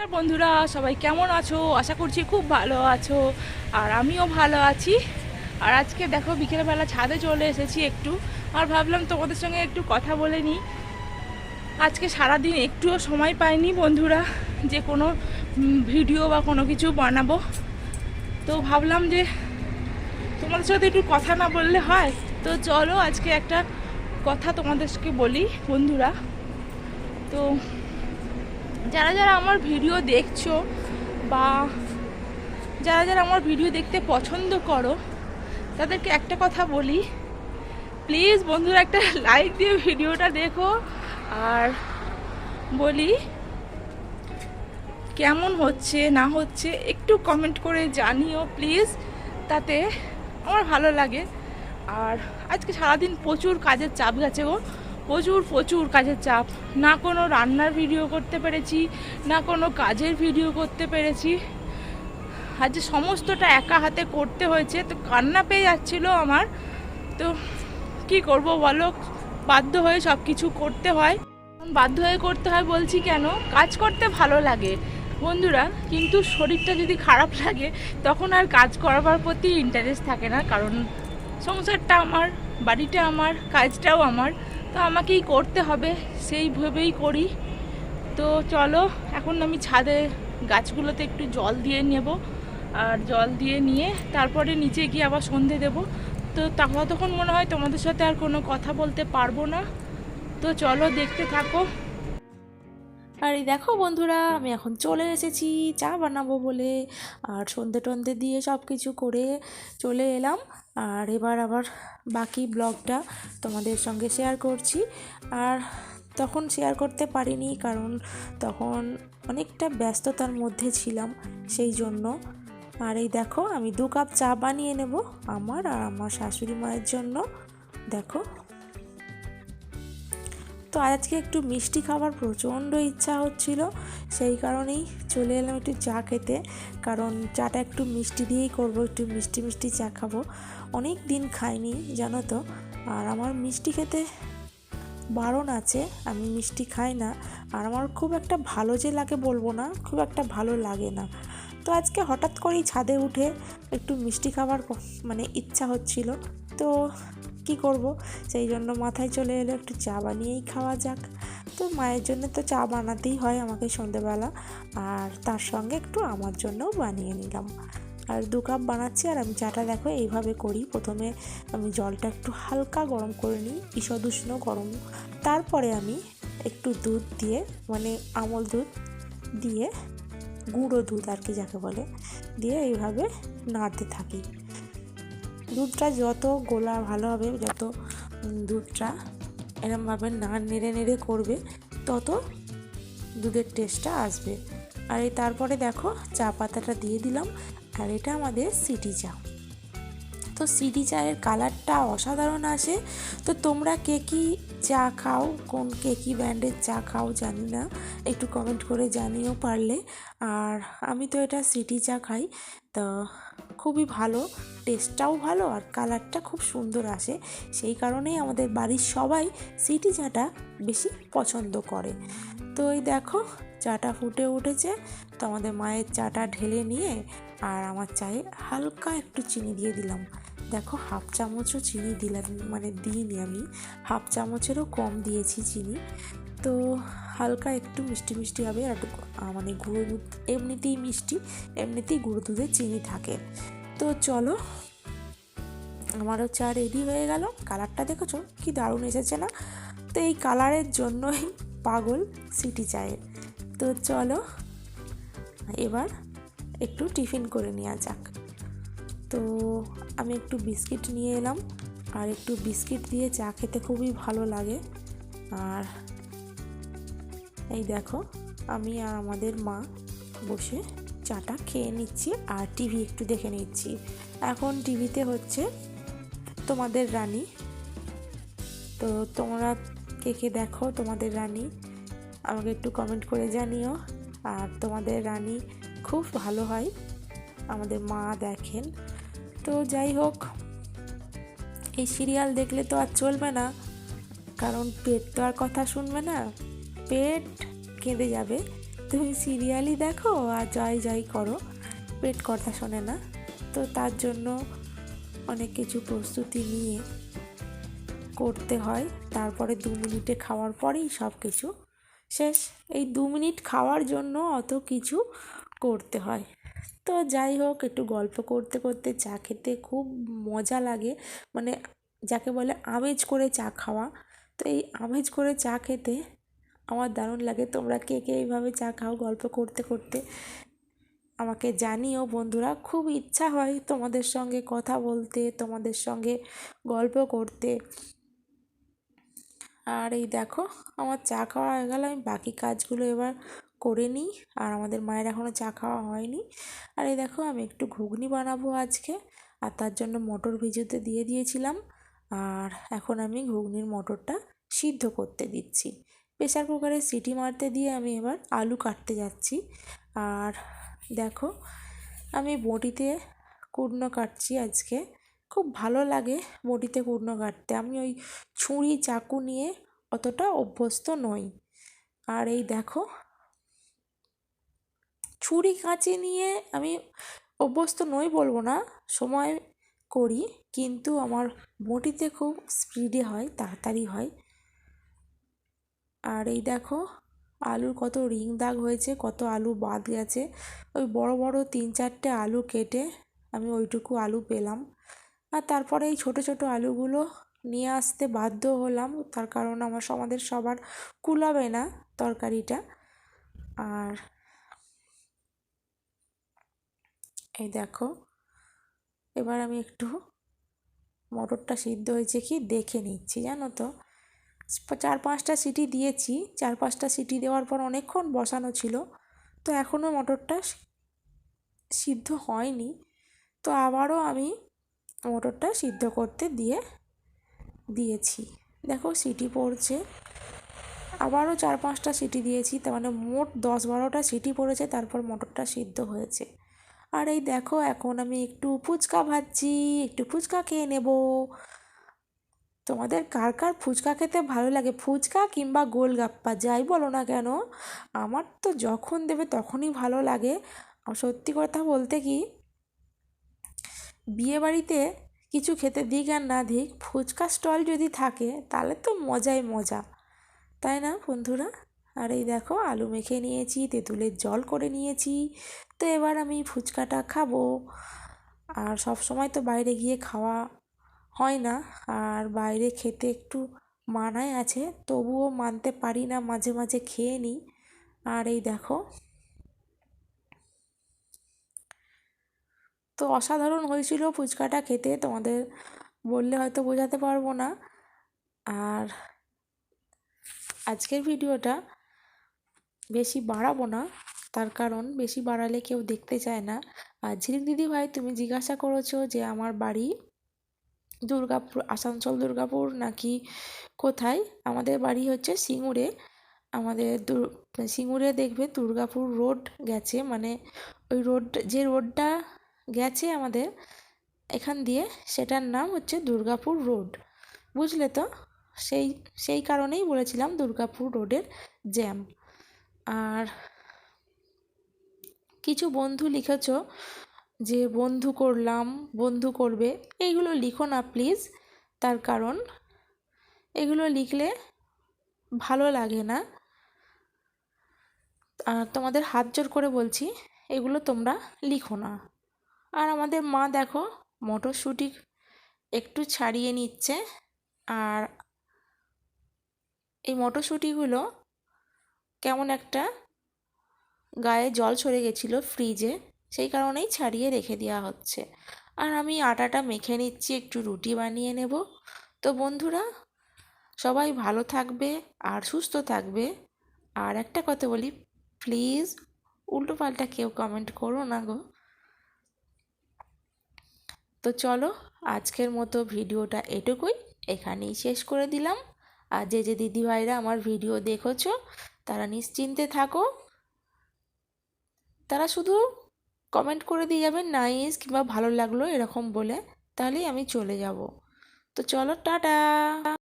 বন্ধুরা সবাই কেমন আছো? আশা করছি খুব ভালো আছো, আর আমিও ভালো আছি। আর আজকে দেখো বিকেলবেলা ছাদে চলে এসেছি একটু, আর ভাবলাম তোমাদের সঙ্গে একটু কথা বলে নিই। আজকে সারাদিন একটুও সময় পাইনি বন্ধুরা যে কোনো ভিডিও বা কোনো কিছু বানাবো, তো ভাবলাম যে তোমাদের সাথে একটু কথা না বললে হয়। তো চলো আজকে একটা কথা তোমাদেরকে বলি বন্ধুরা। তো যারা যারা আমার ভিডিও দেখছো বা যারা যারা আমার ভিডিও দেখতে পছন্দ করো, তাদেরকে একটা কথা বলি, প্লিজ বন্ধুরা একটা লাইক দিয়ে ভিডিওটা দেখো, আর বলি কেমন হচ্ছে না হচ্ছে একটু কমেন্ট করে জানিও প্লিজ, তাতে আমার ভালো লাগে। আর আজকে সারাদিন প্রচুর কাজের চাপ গেছে গো, প্রচুর প্রচুর কাজের চাপ। না কোনো রান্নার ভিডিও করতে পেরেছি, না কোনো কাজের ভিডিও করতে পেরেছি। আজ সমস্তটা একা হাতে করতে হয়েছে, তো কান্না পেয়ে যাচ্ছিল আমার। তো কি করব বলো, বাধ্য হয়ে সব কিছু করতে হয়। বাধ্য হয়ে করতে হয় বলছি কেন, কাজ করতে ভালো লাগে বন্ধুরা, কিন্তু শরীরটা যদি খারাপ লাগে তখন আর কাজ করার প্রতি ইন্টারেস্ট থাকে না। কারণ সংসারটা আমার, বাড়িটা আমার, কাজটাও আমার, তো আমাকেই করতে হবে, সেইভাবেই করি। তো চলো এখন আমি ছাদে গাছগুলোতে একটু জল দিয়ে নেব, আর জল দিয়ে নিয়ে তারপরে নিচে গিয়ে আবার সন্ধে দেব। তো ততক্ষণ মনে হয় তোমাদের সাথে আর কোনো কথা বলতে পারবো না। তো চলো দেখতে থাকো। আর এই দেখো বন্ধুরা, আমি এখন চলে এসেছি চা বানাবো বলে, আর সন্ধে টন্ধে দিয়ে সব কিছু করে চলে এলাম। আর এবার আবার বাকি ব্লগটা তোমাদের সঙ্গে শেয়ার করছি। আর তখন শেয়ার করতে পারিনি কারণ তখন অনেকটা ব্যস্ততার মধ্যে ছিলাম, সেই জন্য। আর এই দেখো আমি 2 কাপ চা বানিয়ে নেব আমার আর আমার শাশুড়ি মায়ের জন্য। দেখো, তো আজকে একটু মিষ্টি খাবার প্রচণ্ড ইচ্ছা হচ্ছিল, সেই কারণেই চলে এলাম একটু চা খেতে। কারণ চাটা একটু মিষ্টি দিয়েই করব, একটু মিষ্টি মিষ্টি চা খাবো, অনেক দিন খাইনি জানো তো। আর আমার মিষ্টি খেতে বারণ আছে, আমি মিষ্টি খাই না। আর আমার খুব একটা ভালো যে লাগে বলবো না, খুব একটা ভালো লাগে না। তো আজকে হঠাৎ করেই ছাদে উঠে একটু মিষ্টি খাবার মানে ইচ্ছা হচ্ছিল, তো কি করব, সেই জন্য মাথায় চলে এলো একটু চা বানিয়েই খাওয়া যাক। তো মায়ের জন্য তো চা বানাতেই হয় আমাকে সন্ধেবেলা, আর তার সঙ্গে একটু আমার জন্যও বানিয়ে নিলাম। আর 2 কাপ বানাচ্ছি, আর আমি চাটা দেখো এইভাবে করি। প্রথমে আমি জলটা একটু হালকা গরম করে নিই, ঈষদ উষ্ণ গরম, তারপরে আমি একটু দুধ দিয়ে, মানে আমল দুধ দিয়ে, গুঁড়ো দুধ আর কি যাকে বলে, দিয়ে এইভাবে নাড়তে থাকি। দুধটা যত গোলা ভালো হবে, যত দুধটা এরমভাবে নেড়ে নেড়ে করবে, তত দুধের টেস্টটা আসবে। আর এই তারপরে দেখো চা পাতাটা দিয়ে দিলাম, আর এটা আমাদের সিটি চা। তো সিটি চায়ের কালারটা অসাধারণ আসে। তো তোমরা কে কী চা খাও, কে কী ব্র্যান্ডের চা খাও জানি না, একটু কমেন্ট করে জানিও পারলে। আর আমি তো এটা সিটি চা খাই, তো খুবই ভালো, টেস্টটাও ভালো আর কালারটা খুব সুন্দর আসে, সেই কারণেই আমাদের বাড়ির সবাই সিটি চাটা বেশি পছন্দ করে। তো এই দেখো চাটা ফুটে উঠেছে, তো আমাদের মায়ের চাটা ঢেলে নিয়ে আর আমার চায়ে হালকা একটু চিনি দিয়ে দিলাম। দেখো হাফ চামচও চিনি দিলাম, মানে দিইনি আমি, হাফ চামচেরও কম দিয়েছি চিনি। তো হালকা একটু মিষ্টি মিষ্টি হবে, আর মানে গুঁড়ো দুধ এমনিতেই মিষ্টি, এমনিতেই গুঁড়ো দুধে চিনি থাকে। তো চলো আমারও চা রেডি হয়ে গেল। কালারটা দেখেছো কি দারুণ এসেছে না? তো এই কালারের জন্যই পাগল সিটি চায়ের। তো চলো এবার একটু টিফিন করে নেওয়া যাক। তো আমি একটু বিস্কিট নিয়ে এলাম, আর একটু বিস্কিট দিয়ে চা খেতে খুবই ভালো লাগে। আর এই দেখো আমি আর আমাদের মা বসে চাটা খেয়ে নিচ্ছি, আর টিভি একটু দেখে নিচ্ছি। এখন টিভিতে হচ্ছে তোমাদের রানী। তো তোমরা কে কে দেখো তোমাদের রানী, আমাকে একটু কমেন্ট করে জানিও। আর তোমাদের রানী খুব ভালো হয়, আমাদের মা দেখেন। তো যাই হোক, এই সিরিয়াল দেখলে তো আর চলবে না, কারণ পেট তো আর কথা শুনবে না, পেট কেঁদে যাবে। তুমি সিরিয়ালই দেখো আর জয় জয় করো, পেট কথা শোনে না। তো তার জন্য অনেক কিছু প্রস্তুতি নিয়ে করতে হয়। তারপরে 2 মিনিটে খাওয়ার পরেই সব কিছু শেষ। এই 2 মিনিট খাওয়ার জন্য অত কিছু করতে হয়। তো যাই হোক, একটু গল্প করতে করতে চা খেতে খুব মজা লাগে, মানে যাকে বলে আমেজ করে চা খাওয়া। তো এই আমেজ করে চা খেতে আমার দারুণ লাগে। তোমরা কে কে এইভাবে চা খাও গল্প করতে করতে আমাকে জানিও বন্ধুরা। খুব ইচ্ছা হয় তোমাদের সঙ্গে কথা বলতে, তোমাদের সঙ্গে গল্প করতে। আর এই দেখো, আমার চা খাওয়া হয়ে গেল, আমি বাকি কাজগুলো এবার করে নিই। আর আমাদের মায়ের এখনও চা খাওয়া হয়নি। আর এই দেখো, আমি একটু ঘুগনি বানাবো আজকে, আর তার জন্য মটর ভিজোতে দিয়ে দিয়েছিলাম। আর এখন আমি ঘুগনির মটরটা সিদ্ধ করতে দিচ্ছি। প্রেসার কুকারে সিটি মারতে দিয়ে আমি এবার আলু কাটতে যাচ্ছি। আর দেখো, আমি বটিতে কুটনো কাটছি আজকে। খুব ভালো লাগে বটিতে কুটনো কাটতে। আমি ওই ছুরি চাকু নিয়ে অতটা অভ্যস্ত নই। আর এই দেখো, ছুরি কাঁচি নিয়ে আমি অভ্যস্ত নই বলবো না, সময় করি, কিন্তু আমার বটিতে খুব স্পিডে হয়, তাড়াতাড়ি হয়। আর এই দেখো, আলুর কত রিং দাগ হয়েছে, কত আলু বাদ গেছে। ওই বড় বড় 3-4টে আলু কেটে আমি ওইটুকু আলু পেলাম। আর তারপরে এই ছোট ছোট আলুগুলো নিয়ে আসতে বাধ্য হলাম, তার কারণ আমাদের সবার কুলাবে না তরকারিটা। আর এই দেখো, এবার আমি একটু মটরটা সিদ্ধ হয়েছে কি দেখে নিচ্ছি। জানো তো, 4-5টা সিটি দিয়েছি। 4-5টা সিটি দেওয়ার পর অনেকক্ষণ বসানো ছিল, তো এখনও মটরটা সিদ্ধ হয়নি। তো আবারও আমি মটরটা সিদ্ধ করতে দিয়েছি। দেখো সিটি পড়ছে, আবারও 4-5টা সিটি দিয়েছি, তার মানে মোট 10-12টা সিটি পড়েছে, তারপর মটরটা সিদ্ধ হয়েছে। আর এই দেখো, এখন আমি একটু ফুচকা ভাজছি, একটু ফুচকা খেয়ে নেব। তোমাদের কার কার ফুচকা খেতে ভালো লাগে? ফুচকা কিংবা গোলগাপ্পা যাই বলো না কেন, আমার তো যখন দেবে তখনই ভালো লাগে। আর সত্যি কথা বলতে কি, বিয়েবাড়িতে কিছু খেতে দিক আর না দিক, ফুচকা স্টল যদি থাকে তাহলে তো মজাই মজা, তাই না বন্ধুরা? আর এই দেখো, আলু মেখে নিয়েছি, তেঁতুলের জল করে নিয়েছি। তো এবার আমি ফুচকাটা খাবো। আর সব সময় তো বাইরে গিয়ে খাওয়া হয় না, আর বাইরে খেতে একটু মানায় আছে, তবুও মানতে পারি না, মাঝে মাঝে খেয়ে নিই। আর এই দেখো, তো অসাধারণ হয়েছিল ফুচকাটা খেতে, তোমাদের বললে হয়তো বোঝাতে পারবো না। আর আজকের ভিডিওটা বেশি বাড়াবো না, তার কারণ বেশি বাড়ালে কেউ দেখতে চায় না। আর ঝিলিক দিদি ভাই, তুমি জিজ্ঞাসা করেছো যে আমার বাড়ি দুর্গাপুর, আসানসোল দুর্গাপুর নাকি কোথায়? আমাদের বাড়ি হচ্ছে সিঙ্গুরে। আমাদের সিঙ্গুরে দেখবে দুর্গাপুর রোড গেছে, মানে ওই রোড, যে রোডটা গেছে আমাদের এখান দিয়ে, সেটার নাম হচ্ছে দুর্গাপুর রোড, বুঝলে তো? সেই সেই কারণেই বলেছিলাম দুর্গাপুর রোডের জ্যাম। আর কিছু বন্ধু লিখেছ যে বন্ধু করলাম, বন্ধু করবে, এইগুলো লিখো না প্লিজ। তার কারণ এগুলো লিখলে ভালো লাগে না। আর তোমাদের হাত জোর করে বলছি, এগুলো তোমরা লিখো না। আর আমাদের মা দেখো, মটরশুঁটি একটু ছাড়িয়ে নিচ্ছে। আর এই মটরশুঁটিগুলো কেমন একটা গায়ে জল সরে গেছিলো ফ্রিজে, সেই কারণেই ছাড়িয়ে রেখে দেওয়া হচ্ছে। আর আমি আটাটা মেখে নিচ্ছি, একটু রুটি বানিয়ে নেব। তো বন্ধুরা, সবাই ভালো থাকবে আর সুস্থ থাকবে। আর একটা কথা বলি, প্লিজ উল্টোপাল্টা কেউ কমেন্ট করো না গো। তো চলো, আজকের মতো ভিডিওটা এটুকুই, এখানেই শেষ করে দিলাম। আর যে যে দিদিভাইরা আমার ভিডিও দেখেছো তারা নিশ্চিন্তে থাকো, তারা শুধু কমেন্ট করে দিয়ে যাবেন নাইস কিংবা ভালো লাগলো এরকম বলে, তাহলেই আমি চলে যাব। তো চলো, টাটা।